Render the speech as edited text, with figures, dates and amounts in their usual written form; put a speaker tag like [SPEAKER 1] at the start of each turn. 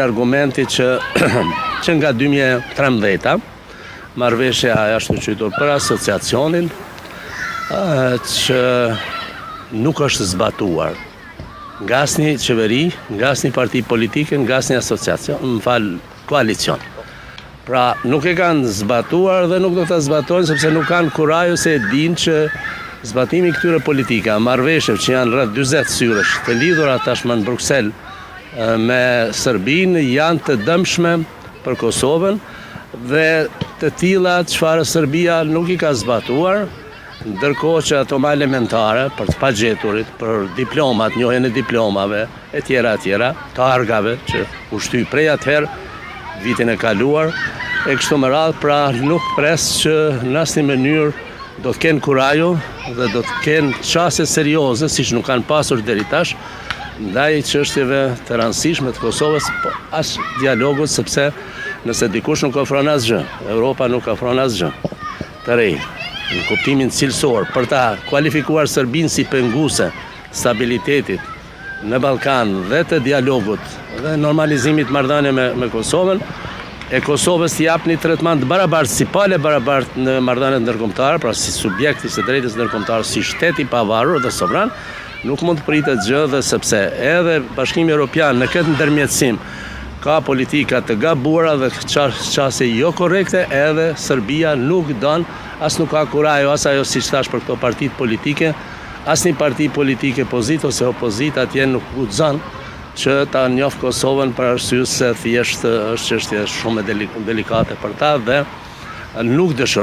[SPEAKER 1] Argumenti që nga 2013 marrëveshja është quajtur për asociacionin që nuk është zbatuar nga asnjë qeveri, nga asnjë parti politike, nga asnjë asociacion, koalicion. Pra nuk e kanë zbatuar dhe nuk do ta zbatojnë sepse nuk kanë kuraj ose e dinë që zbatimi këtyre politika, marrëveshjeve që janë rreth 40 syrësh të lidhura tashmë në Bruksel me Serbinë janë të dëmshme për Kosovën dhe të tilla çfarë Serbia nuk i ka zbatuar, ndërkohë që ato më elementare për të pagjeturit, për diplomat, njohjen e diplomave e tjera, targave që u shty prej atëherë vitin e kaluar e kështu me radhë, pra nuk pres që në asnjë mënyrë do të kenë kurajo dhe do të kenë çaste serioze siç nuk kanë pasur deri tash ndaj çështjeve të rëndësishme të Kosovës, as dialogut, sepse nëse dikush nuk ofron asgjë, Europa nuk ofron asgjë të re, në kuptimin cilësor, për ta kualifikuar Serbinë si penguese stabilitetit në Ballkan dhe të dialogut dhe normalizimit marrëdhënie me Kosovën, e Kosovës t'i japni tretman të barabartë, si palë barabartë në marrëdhëniet ndërkombëtare, pra si subjekti i drejtës ndërkombëtare, si shtet i pavarur dhe sovran, nuk mund të pritet gjë dhe sepse edhe Bashkimi Evropian në këtë ndërmjetësim ka politika të gabuara dhe çaste jo korrekte, edhe Serbia nuk don, as nuk ka kurajo, as ajo siç thash për këto partitë politike, asnjë parti politike pozitë ose opozit atje nuk guxon që ta njoft Kosovën për arsye se thjesht është çështje shumë delikate për ta dhe nuk dëshirojnë